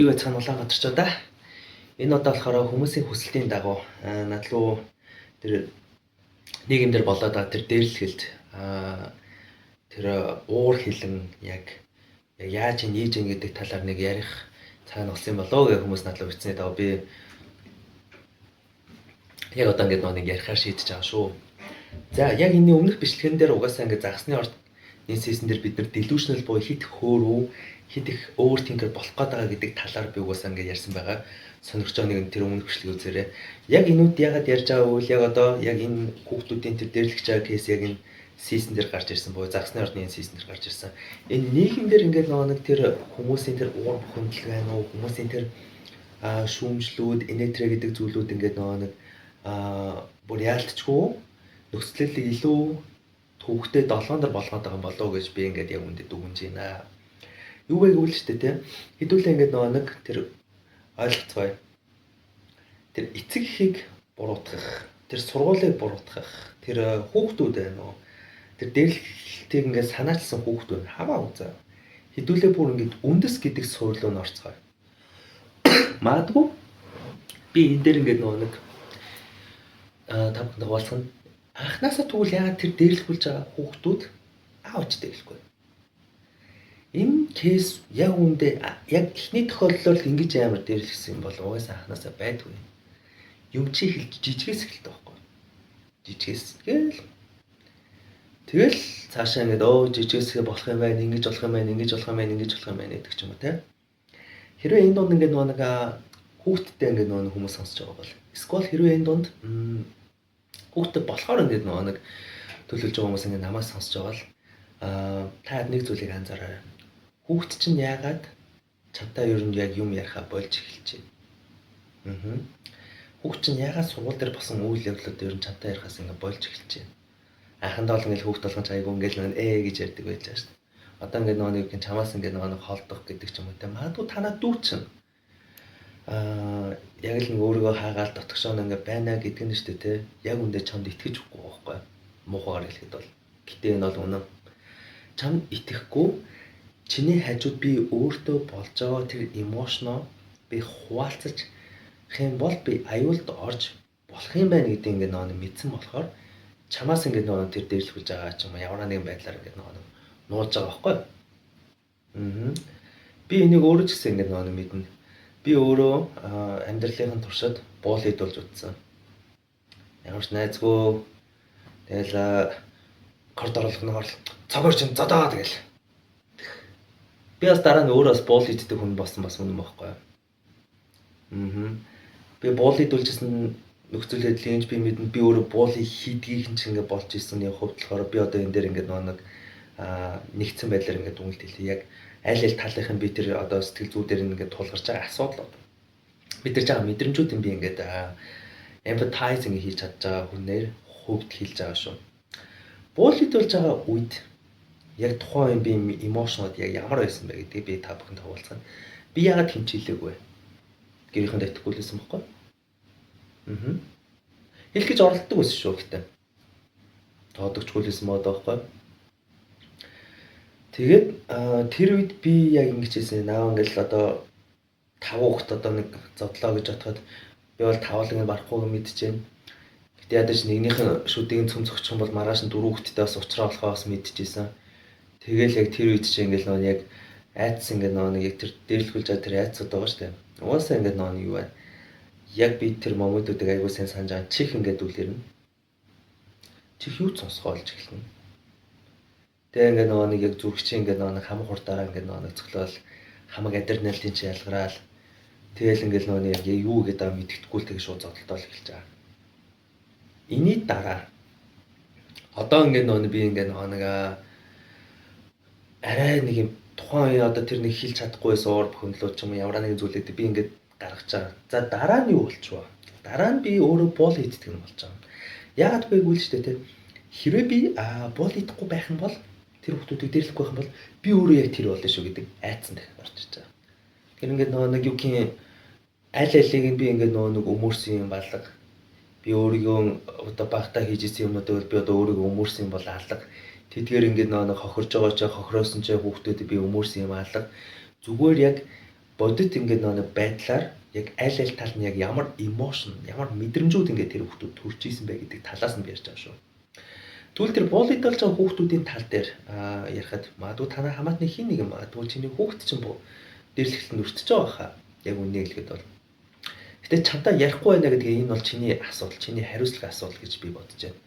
Юу цаана Улаанбаатарчуудаа энэ удаа болохоор хүмүүсийн хүсэлтийн дагуу над руу тэр нийгэмдэр болоод байгаа тэр дээрлэхэлд тэр уур хилэн яг яаж нээж ин гэдэг талаар нэг ярих цаана болсон болоо гэх хүмүүс над руу бичснээр даа би яг одоо ингэ нэг ярихаар шийдэж байгаа шүү. За яг энэ өмнөх бичлэгэн дээр угаасаа ингэ загсны орд энэ сизон дээр бид нар delusional буюу хит хөөрөв хит их overthinker болох гэдэг гэдэг талаар би угаасаа ингэ ярьсан байгаа. Сонирхож байгаа нэг тэр өмнөх бичлэг үзээрэй. Яг энүүд ягаад ярьж байгаа үйл яг одоо яг энэ хүүхдүүдийн тэр дээрлэгч байгаа кейс яг энэ сизон дээр гарч ирсэн буюу загсны ордны энэ сизон дээр гарч ирсэн. Энэ нийгэмдэр ингээд нэг тэр хүмүүсийн тэр уур бухимдал байна уу, хүмүүсийн тэр шүүмжлүүд, инээтрэ гэдэг зүйлүүд ингээд нэг бүр яалтчгүй нөхцөлийг илүү төвхтэй долоондор болгоод байгаа юм болоо гэж би ингээд яг үндэд дүгнэж байна. Юу вэ гэвэл ч тийм хэдүүлээ ингээд нэг тэр ойлгоцгоё. Тэр эцэг эхийг буруутгах, тэр сургуулийг буруутгах, тэр хүүхдүүд байна уу? Тэр дээрлэлтийг ингээд санаачилсан хүүхдүүд хамаа үзээ. Хэдүүлээ бүр ингээд үндэс гэдэг суурилуу н орцгоё. Магадгүй би энэ дээр ингээд нэг тавханд хаваалцсан анхнаасаа тэгвэл яагаад тэр дээрлэхүүлж байгаа хүүхдүүд аавч дээрлэхгүй. Энэ кейс яг үндэ яг эхний тохиолдолд ингэж амар дээрлэхсэн бол угаасаа анхнаасаа байдгүй. Юм чи хэлж жижигээс эхэлдэг байхгүй. Жижигээс тэгэл цаашаа ингэж жижигээс болох юм байна, ингэж болох юм байна, ингэж болох юм байна, ингэж болох юм байна гэдэг ч юм уу те. Хэрвээ энэ дунд ингэ нэг хүүхдтэй ингэ нэг хүмүүс сонсож байгаа бол эсвэл хэрвээ энэ дунд хүүхдтэй болохоор ингэ нэг төлөвлөж байгаа хүмүүс ингэ намаас сонсож байгаа л та нэг зүйлийг анзаараарай. Хүүхд чинь яагаад чамтай ер нь яг юм ярихаа болж эхэлж байна. Хүүхд чинь яагаад сургууль дээр босон үйл явдлууд ер нь чамтай ярихаас ингэ болж эхэлж байна. Анхандаа л ингэ хүүхд болгон чайгүй ингээл гэж ярьдаг байж байгаа шүү дээ. Одоо ингэ нэг чамаас ингэ нэг холдох гэдэг ч юм уу те. Магадгүй танаа дүү чинь яг л нэг өөрийгөө хаагаал дотгошоо ингэ байна гэдэг нь шүү дээ те. Яг үндэ чамд итгэж үгүй байхгүй. Муухайгаар хэлэхэд бол гэтээ энэ бол үнэн. Чамд итгэхгүй чиний хажууд би өөртөө болж байгаа тэр эмошноо би хуваалцаж хэм бол би аюулд орж болох юм байна гэдэг ингэ нэг мэдсэн болохоор чамаас ингэ тэр дээрлэхүүлж байгаа ч юм уу ямар нэгэн байдлаар ингэ нэг нууж байгаа байхгүй. Би энийг өөрөө ч гэсэн ингэ нэг мэднэ. Би өөрөө амьдралын туршид буул идүүлж утсан. Ямар ч найзгүй тэгэл коридор болгоноор цогоор чинь зодоо тэгэл. Би бас дараа нь өөрөө бас буул иддэг хүн болсон бас үнэн байхгүй. Би буул идүүлжсэн нөхцөл байдлын би мэднэ би өөрөө буулыг хийдгийг ч ингэ болж исэн яг хувьд болохоор би одоо энэ дээр ингэ нэг нэгдсэн байдлаар ингэ дүнэлт хэлээ. Яг аль талынхын би тэр одоо сэтгэл зүй дээр ингэ тулгарч байгаа асуудал мэдэрч байгаа мэдрэмжүүд юм би ингэ empathize ингэ хийж чадж байгаа хүнээр хувьд хэлж байгаа шүү. Буул идүүлж байгаа үед яг тухайн би эмошнод яг ямар байсан бэ гэдгийг би та бүхэнд хаваалцсан. Би яагаад хэмчээлээгүй вэ? Гэрийнхэнд итгэхгүй лсэн байхгүй. Хэлэх гэж оролддог байсан шүү гэхдээ. Тоодогчгүй лсэн мод байхгүй. Тэгээд тэр үед би яг ингэж хэлсэн. Наа ингээл одоо 5 хүүхэд одоо нэг зодлоо гэж бодоход би бол 5-ыг нь барахгүй мэдэж байна. Гэтэ ядаж нэгнийх нь шүдийг цөм зөгчих юм бол маргааш нь 4 хүүхэдтэй бас уулзраа болохоо бас мэдчихсэн. Тэгэл яг тэр үед чинь ингээл яг айдас ингээд нэг яг тэр дээрлэхүүлж байгаа тэр айдсууд байгаа шүү дээ. Угаасаа ингээд нэг юу байна. Яг би тэр моментуудыг аягүй сайн санаж байгаа. Чих ингээд үлэрнэ. Чих юу ч сонсгоо олж эхэлнэ. Тэгээ ингээд нэг яг зүрхчийн ингээд нэг хамаг хурдаараа ингээд нэг цоглол хамаг адреналин чи ялгараал. Тэгэл ингээд яг юу гэдэг аа мэддэхгүй л тэгээ шууд зодтолтол эхэлж байгаа. Эний дараа одоо ингээд би ингээд нэг арай нэг юм тухайн үе одоо тэр нэг хэлж чадахгүйсэн уур бухимдлууд ч юм уу ямар нэгэн зүйлүүд би ингээд гаргаж байгаа. За дараа нь юу болчихвоо? Дараа нь би өөрөө буул иддэг юм болж байгаа. Яагаад вэ гэвэл ч тийм хэрвээ би буул идэхгүй байх юм бол тэр хүмүүсийг дээрлэхгүй байх юм бол би өөрөө яг тэр болно шүү гэдэг айцсан дахин орж ирж байгаа. Тэр ингээд нэг юу гин аль алийг нь би ингээд нэг өмөрсөн юм балга. Би өөрийгөө одоо багтаа хийж исэн юмнуудыг би одоо өөрийгөө өмөрсөн юм бол алга. Тэдгээр ингээд нэг хохирж байгаа ч хохироосон ч хүүхдүүдийг би өмөрсөн юм алга. Зүгээр яг бодит ингээд нэг байдлаар яг аль тал нь яг ямар эмошн, ямар мэдрэмжүүд ингээд тэр хүүхдүүд төрж исэн бэ гэдэг талаас нь ярьж байгаа шүү. Тэгвэл тэр боолидолж байгаа хүүхдүүдийн тал дээр ярихад магадгүй танай хамаатны хин нэг юм магадгүй чиний хүүхд чинь дээрлэхэлтэнд өртөж байгаа хаа. Яг үнэ хэлэхэд бол. Гэтэ чамтай ярихгүй байна гэдгээ энэ бол чиний асуудал, чиний хариуцлагын асуудал гэж би бодож байна.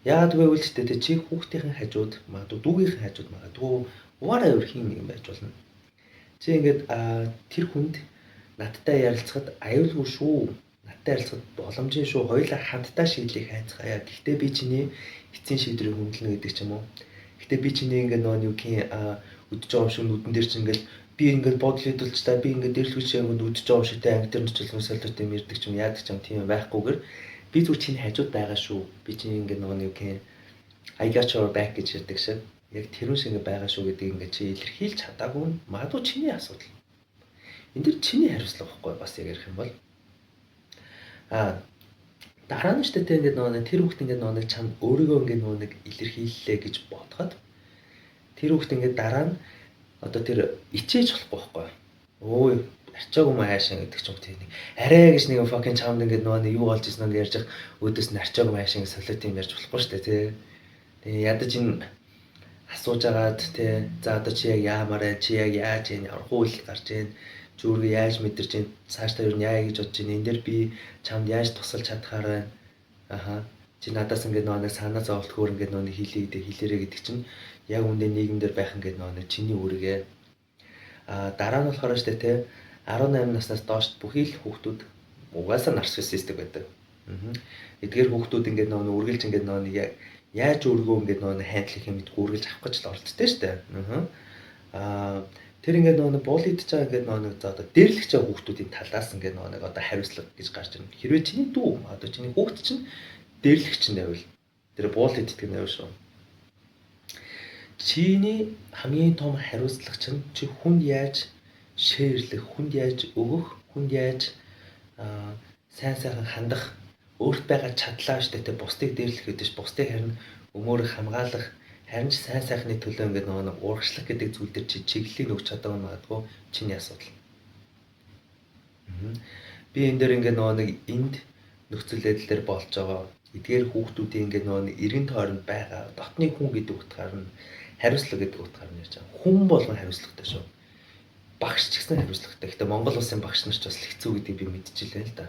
Яагаад гэвэл ч тэ чи хүүхдийн хажууд, магадгүй дүүгийн хажууд магадгүй whatever хин нэг юм байж болно. Чи ингээд тэр хүнд надтай ярилцахад аюулгүй шүү. Надтай ярилцахад боломжтой шүү. Хоёулаа хамтдаа шийдлийг хайцгаая. Гэхдээ би чиний эцсийн шийдвэрийг хөндлөнө гэдэг ч юм уу. Гэхдээ би чиний ингээд нөгөө юугийн өдөж байгаа юм шиг нүдэн дээр чинь ингээд би ингээд бодол хөдөлж та би ингээд дээрлэгч юмд өдөж байгаа юм шиг тэ анги дээр нь чөлгөн солиотой юм ярьдаг ч юм яадаг ч юм тийм байхгүйгээр би зүгээр чиний хажууд байгаа шүү. Би чиний ингээд нөгөө юугийн I got your back гэж ярьдаг шиг яг тэрүүн шиг ингээд байгаа шүү гэдэг ингээд чи илэрхийлж чадаагүй нь магадгүй чиний асуудал. Энд дэр чиний хариуцлага байхгүй бас яг ярих юм бол дараа нь ч тэ ингээд нөгөө тэр хүүхд ингээд нөгөө чам өөрийгөө ингээд нөгөө илэрхийллээ гэж бодоход тэр хүүхд ингээд дараа нь одоо тэр ичээж болохгүй байхгүй. Өө арчаагүй маа хаашаа гэдэг ч юм тийм нэг арай гэж нэг fucking чамд ингээд нөгөө юу болж ирсэн нь ярьж өөдөөс нь арчаагүй маа хаашаа гэж солиот юм ярьж болохгүй шүү дээ тий. Тэгээ ядаж энэ асууж агаад тий за одоо чи яг яамаар байна чи яг яаж ийм ямар хууль гарч ийн зүрх яаж мэдэрч ийн цаашдаа юу яа гэж бодож ийн энэ дээр би чамд яаж тусалж чадхаар байна. Чи надаас ингээд нөгөө санаа зовлт хөөр ингээд нөгөө хэлээрэй гэдэг чинь яг үндэ нийгэмдэр байх ингээд нөгөө чиний үүргээ. Дараа нь болохоор штэ те 18 наснаас доош бүхий л хүүхдүүд угаасаа нарциссистик байдаг. Эдгээр хүүхдүүд ингээд нөгөө үргэлж ингээд нөгөө яаж өөрийгөө ингээд нөгөө хайдлах юм гэдг үргэлж авах гэж л оролддог штэ. Тэр ингээд нөгөө боолидж байгаа ингээд нөгөө за одоо дээрлэгч байгаа хүүхдүүдийн талаас ингээд нөгөө одоо хариуцлага гэж гарч ирнэ. Хэрвээ чиний дүү одоо чиний хүүхд чинь дээрлэгч нь байвал тэр боолидж гэдэг нь байв шүү. Чиний хамгийн том хариуцлага чинь чи хүнд яаж шеэрлэх, хүнд яаж өгөх, хүнд яаж сайн сайхан хандах, өөрт байгаа чадлаа штэ тэ бусдыг дээрлэх гэдэг ш бусдыг харин өмөөрөө хамгаалах, харин ч сайн сайхны төлөө ингээд нөгөө ууршлах гэдэг зүйл дээр чи чиглэлийг өгч чадаагүй магадгүй чиний асуудал. Би энэ дээр ингээд нөгөө нэг энд нөхцөл байдал дээр болж байгаа эдгээр хүүхдүүдийн ингээд нөгөө эргэн тойронд байгаа дотны хүн гэдэг утгаар нь хариуцлага гэдэг утгаар нь ярьж байгаа. Хүн болгон хариуцлагатай шүү. Багш ч гэсэн хариуцлагатай. Гэтэ Монгол улсын багш нар ч бас хэцүү гэдгийг би мэдчихлээ л да.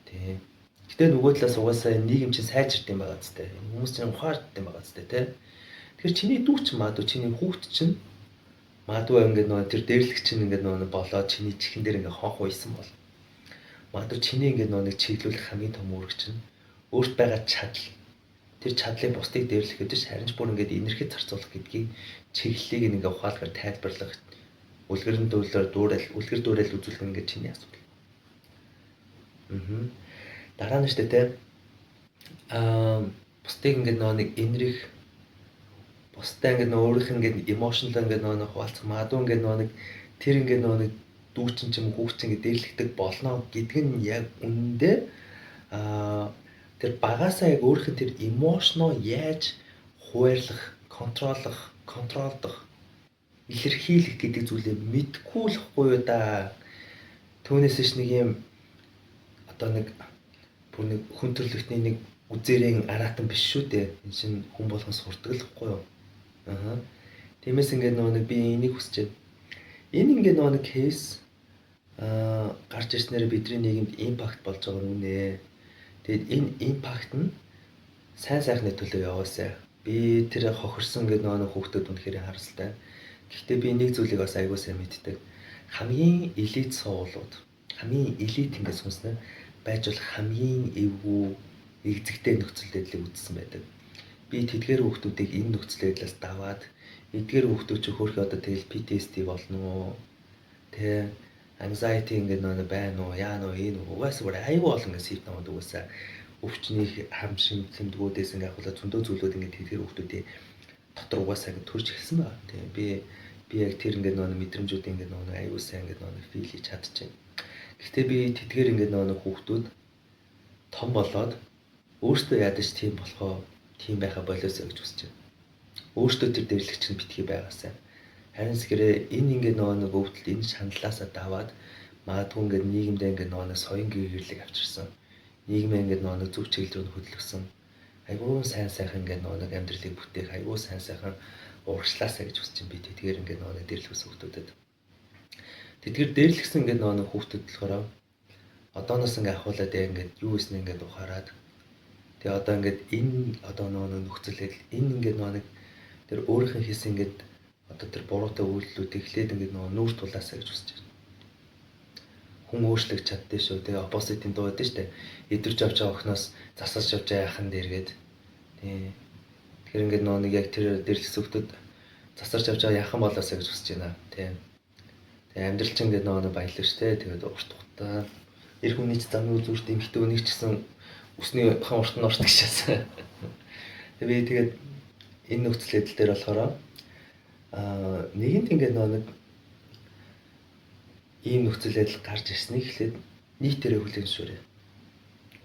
Тий. Гэтэ нөгөө талаас угаасаа нийгэм чинь сайжирд юм байгаа зү. Хүмүүс чинь ухаард юм байгаа зү тий. Тэгэхээр чиний дүү ч магадгүй чиний хүүхд чинь магадгүй ингээд нөгөө тэр дээрлэгч чинь ингээд нөгөө болоод чиний чихэн дээр ингээд хонх уйсан бол магадгүй чиний ингээд нөгөө чиглүүлэх хамгийн том үүрэг чинь өөрт байгаа чадал тэр чадлыг бусдыг дээрлэх гэдэг чинь харин ч бүр ингээд энерги зарцуулах гэдгийг чиглэлийг ингээд ухаалгаар тайлбарлах үлгэрэн үлгэр дуурайл үзүүлэх ингээд чиний асуудал. Дараа нь штэ те бусдыг ингээд нэг энерги бусдаа ингээд өөрийнх ингээд эмошнл ингээд нэг хуваалцах магадгүй ингээд нэг тэр ингээд нэг дүүчин ч юм хүүхчин ингээд дээрлэгдэг болно гэдг нь яг үнэндээ тэр багасаа яг өөрийнх нь тэр эмошноо яаж хуваарлах, контролдох, илэрхийлэх гэдэг зүйлээ мэдгүй л хгүй юу да. Түүнээс ч нэг юм одоо нэг бүр нэг хүн төрлөختний нэг үзээрэн аратан биш шүү дээ. Энэ чинь хүн болгон сурдаг л хгүй юу. Тиймээс ингээд нэг би энийг хүсэж байна. Энэ ингээд нэг кейс гарч ирснээр бидний нийгэмд импакт болж байгаа юм нэ. Тэгэд энэ импакт нь сайн сайхны төлөө яваасаа. Би тэр хохирсон гэдэг нэг хүүхдүүд үнэхээр харсалтай. Гэхдээ би нэг зүйлийг бас аягүй сайн мэддэг. Хамгийн элит суулууд, хамгийн элит ингээд сүнснэ байж бол хамгийн эвгүйэгзэгтэй нөхцөл байдлыг үзсэн байдаг. Би тэдгээр хүүхдүүдийг энэ нөхцөл байдлаас даваад эдгээр хүүхдүүд ч хөөрхий одоо тэгэл PTSD болно уу? Тэ anxiety ингээд нөө байна уу? Яа нөө энэ угаасаа бүр аягүй олон ингээд симптомууд угаасаа өвчний хам шимтгүүдээс ингээд ахуулаад зөндөө зүйлүүд ингээд тэдгээр хүүхдүүдийн дотор угаасаа ингээд төрж эхэлсэн байна. Тэ би яг тэр ингээд нөө мэдрэмжүүд ингээд нөө аягүй сайн ингээд нөө фил хийж чадчихэв. Гэхдээ би тэдгээр ингээд нөө хүүхдүүд том болоод өөртөө ядаж тийм болохоо тийм байха болоосоо гэж хүсэж байна. Өөртөө тэр дэрлэгч нь битгий байгаасаа. Харин скэрээ энэ ингээд нэг өвдөлт энэ шаналлаасаа даваад магадгүй ингээд нийгэмдээ ингээд нэг соён гэрлэг авчирсан. Нийгмээ ингээд нэг зөв чиглэл рүү хөдөлгсөн. Айгуу сайн сайхан ингээд нэг амьдралыг бүтээх, айгуу сайн сайхан урагшлаасаа гэж хүсэж би тэдгээр ингээд нэг дэрлэхс хүүхдүүдэд. Тэдгээр дэрлэгсэн ингээд нэг хүүхдүүд болохоор одооноос ингээд ахуулаад ингээд юу хийснэ ингээд ухаарад. Тэгээ одоо ингээд энэ одоо нэг нөхцөл байдал энэ ингээд нэг тэр өөрийнх нь хийсэн ингээд одоо тэр буруутай үйлдэлүүдийг эхлээд ингээд нүүр тулаасаа гэж хүсэж байна. Хүн өөрчлөгдөж чаддээ шүү. Тэгээ оппозитын дуу байдаг шүү дээ. Идэрч авч байгаа охноос засалж авч байгаа яхан дээргээд. Тий. Тэгэхээр ингээд нэг яг тэр дэрлэгс хүүхдүүд засарч авч байгаа яхан болоосаа гэж хүсэж байна. Тий. Тэгээ амьдрал чинь ингээд нэг баялаг шүү дээ. Тэгээд урт хугацаа эр хүний ч замын үзүүрт эмхтэй өнийг ч гэсэн үсний хан урт нь орт гэшээс. Тэгээ би тэгээд энэ нөхцөл байдал дээр болохоор нэгэнт ингээд нэг ийм нөхцөл байдал гарч ирснийг эхлээд нийтээрээ хүлээн зөвшөөрье.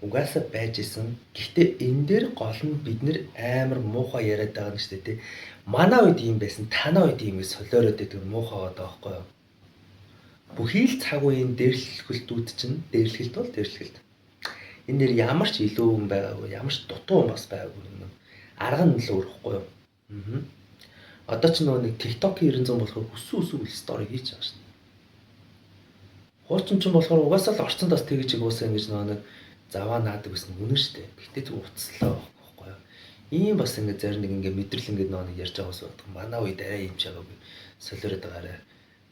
Угаасаа байж исэн. Гэхдээ энэ дээр гол нь бид нэр амар муухай яриад байгаа нь шүү дээ. Манай үед ийм байсан, танаа үед ийм солиороод байдаг муухай байгаа байхгүй юу? Бүхий л цаг үеийн дээрлэлтүүд чинь дээрлэлт бол дээрлэлт. Энэ нэр ямар ч илүү хүн байгаагүй, ямар ч дутуу хүн бас байгаагүй юм. Арга нь л өөрөхгүй юу? Одоо ч нэг TikTok-ийн 900 болохоор өссөн стори хийж байгаа шүү дээ. Хуучин ч болохоор угаасаа л орцонд бас тэгэж угаасаа ингэж нэг заваа наадаг гэсэн үнэн шүү дээ. Гэтэ зүг уцслаа байхгүй юу? Ийм бас ингэ зарим нэг ингэ мэдрэл ингэ нэг ярьж байгаа ус бодох. Манай үед арай юм чагаагүй. Солиороод байгаарай.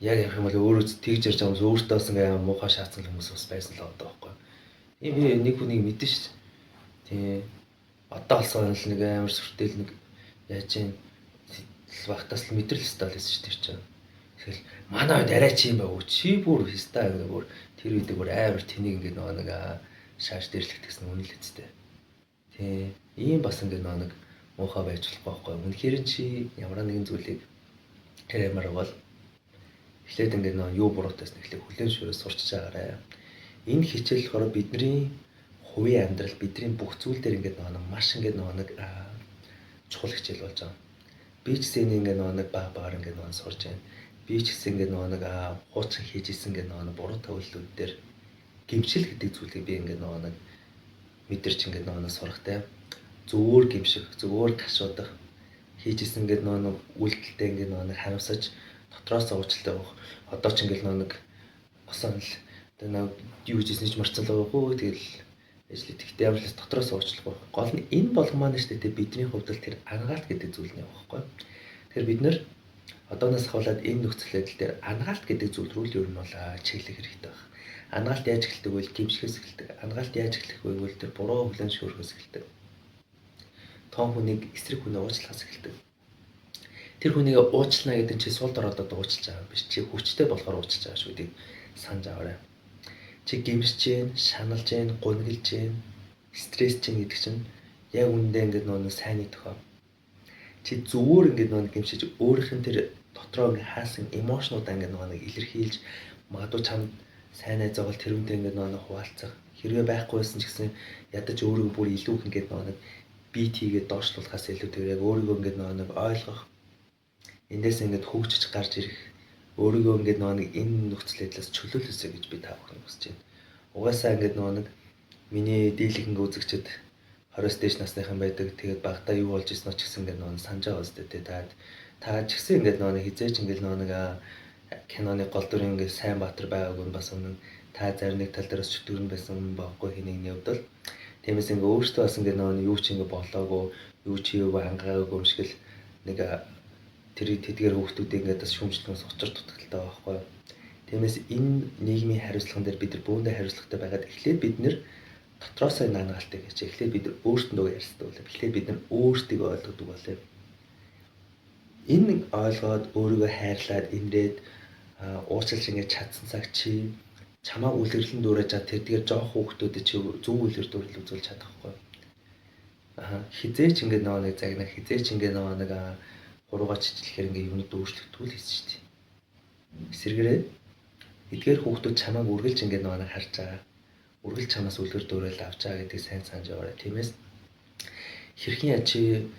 Яг ярих юм бол өөрөө тэгж ярьж байгаа хүмүүс өөртөөс ингээ муухай шаацсан хүмүүс бас байсан л одоо байхгүй. Ийм би нэг хүнийг мэдэн шүү дээ. Тий. Одоо болсон л нэг амар сүртэл нэг яаж юм багтаас л мэдрэл стал байсан шүү дээ чинь. Тэгэл манай үед арай чи юм байв. Чи бүр хста бүр тэр үед бүр амар тэнийг ингээ нэг шааш дэрлэгт гэсэн үнэл хэвчтэй. Тий. Ийм бас ингээ нэг муухай байж болохгүй байхгүй. Үнэхээр чи ямар нэгэн зүйлийг тэр ямар бол эхлээд ингээд юу буруутаас нэхлээ хүлээн зөвшөөрөө сурчиж байгаарай. Энэ хичээл болохоор бидний хувийн амьдрал, бидний бүх зүйл дээр ингээд маш ингээд нэг чухал хичээл болж байгаа. Би ч гэсэн ингээд нэг баг ингээд сурж байна. Би ч гэсэн ингээд нэг хуучин хийж исэн ингээд нэг буруутай үйлдэлүүд дээр гимшил гэдэг зүйлийг би ингээд нэг мэдэрч ингээд нэг сурахтай. Зөвөр гимших, зөвөр гашуудах хийж исэн ингээд нэг үйлдэлтэй ингээд нэг харамсаж дотроос уучлалтай байх. Одоо ч ингээл нэг осон л одоо юу хийжсэн ч марцсан л байгаагүй. Тэгэл ажил идэхтэй ямар ч дотроос уучлах байх. Гол нь энэ болгоомаа нь шүү дээ бидний хувьд л тэр ангаалт гэдэг зүйл нь байхгүй. Тэгэхээр бид нэр одооноос хавуулаад энэ нөхцөл байдал дээр ангаалт гэдэг зүйл рүү ер нь бол чиглэх хэрэгтэй байна. Ангаалт яаж эхэлдэг вэ? Гимшихээс эхэлдэг. Ангаалт яаж эхлэх вэ гэвэл тэр буруу хүлээн зөвшөөрөхөөс эхэлдэг. Том хүнийг эсрэг хүнээ уучлахаас эхэлдэг. Тэр хүнийг уучлана гэдэг нь чи сул дороод уучлж байгаа биш. Чи хүчтэй болохоор уучлж байгаа шүү дээ. Санаж аваарай. Чи гимсэж гин, шаналж гин, гуниглж гин, стресс чинь гэдэг чинь яг үндэ ингээд нөө сайнны тохио. Чи зүгээр ингээд нөө гимшиж өөрийнх нь тэр дотроо ингээд хаасан эмошнуудаа ингээд нөө илэрхийлж магадгүй чамд сайн найз байгаа тэр үнтэй ингээд нөө хуваалцах хэрвээ байхгүй байсан ч гэсэн ядаж өөрийгөө бүр илүү их ингээд нөө бит хийгээд доошлуулахаас илүүтэйгээр яг өөрийгөө ингээд нөө ойлгох эндээс ингээд хөгжиж гарч ирэх өөрийгөө ингээд нэг энэ нөхцөл байдлаас чөлөөлөөсэй гэж би та бүхэнд хүсэж байна. Угаасаа ингээд нэг миний дийлэнх үзэгчд 20-с дээш насныхан байдаг. Тэгээд багтаа юу болж ирсэн ч гэсэн ингээд санаж байгаа үстэй та ч гэсэн ингээд хизээч ингээд нэг киноны гол дүрийн ингээд сайн баатар байгаагүй нь бас үнэн. Та зарим нэг тал дээрээс чөтгөрн байсан байхгүй хэнийг нэвдэл. Тиймээс ингээд өөртөө бас ингээд юу ч ингээд болоогүй, юу ч хийгээгүй хангаагүй юм шиг л нэг тэр тэдгээр хүүхдүүдийг ингээд бас шүүмжлэхээс учир дутагдaltaй байхгүй. Тиймээс энэ нийгмийн хариуцлаган дээр бид нар бүүндээ хариуцлагатай байгаад эхлээд бид нэр дотроосоо энэ ангаалтыг гэж эхлээд бид нар өөртөө ярьдаг болов. Эхлээд бид нар өөртөө ойлгодог болов. Энэ ойлгоод өөрийгөө хайрлаад инрээд уучлалт ингээд чадсан цаг чи чамаа үлгэрлэн дүүрэж чад тэрдгээр жоох хүүхдүүдэд чи зөв үлгэр дүүрэл үзүүлж чадахгүй. Хизээч ингээд нэг загнаа хизээч ингээд нэг хуруугаа чичлэхээр ингээд юмнууд өөрчлөгдөл хийсэн шүү дээ. Эсвэргээрээ эдгээр хүүхдүүд чамааг үргэлж ингээд нэг харж байгаа. Үргэлж чамаас үлгэр дүүрэл авч байгаа гэдгийг сайн санаж яваарай. Тиймээс хэрхэн яа чи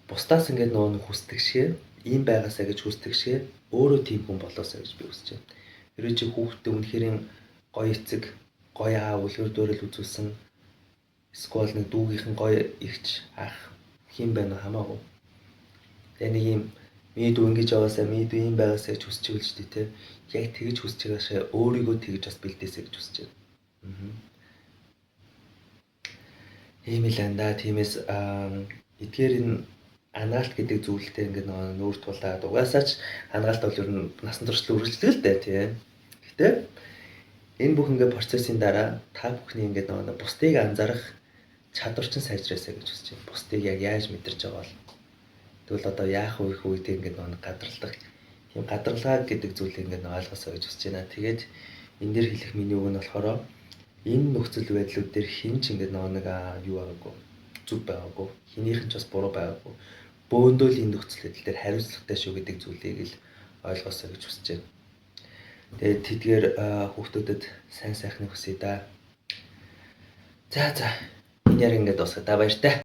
бусдаас ингээд нэг хүсдэг шиг ийм байгаасаа гэж хүсдэг шиг өөрөө тийм хүн болоосаа гэж би хүсэж байна. Хэрвээ чи хүүхдээ үнэхээр гоё эцэг, гоё аав, үлгэр дуурал үзүүлсэн, эсвэл нэг дүүгийнхэн гоё эгч, ах хэм байна хамаагүй. Тэгээ нэг юм миний дүү ингэж яваасаа, миний дүү юм байгаасаа гэж хүсэж байгаа л шүү дээ, тэ. Яг тэгэж хүсэж байгаашаа өөрийгөө тэгэж бас бэлдээсэй гэж хүсэж байна. Ийм л анда. Тиймээс эдгээр энэ анагалт гэдэг зүйлтэй ингээд нүүр тулаад угаасаа ч анагалт бол ер нь насан туршдаа үргэлжлэх л дээ, тийм. Гэтэ энэ бүх ингээд процессын дараа та бүхний ингээд бусдыг анзаарах чадвар чинь сайжраасаа гэж хүсэж байна. Бусдыг яг яаж мэдэрч байгаа бол тэгвэл одоо яах вэ их үед ингээд гадралдаг. Тийм гадралгаа гэдэг зүйлийг ингээд ойлгосоо гэж хүсэж байна. Тэгээд энэ дэр хэлэх миний үг нь болохоор энэ нөхцөл байдлууд дээр хэн ч ингээд нэг юу байгаагүй, зүв байгаагүй, хинийх нь ч бас буруу байгаагүй. Бөөндөө л энэ нөхцөл байдал дээр хариуцлагатай шүү гэдэг зүйлийг л ойлгосоо гэж хүсэж байна. Тэгээд тэдгээр хүүхдүүдэд сайн сайхныг хүсье да. За энэ яг ингээд дуусгая. Баяртай.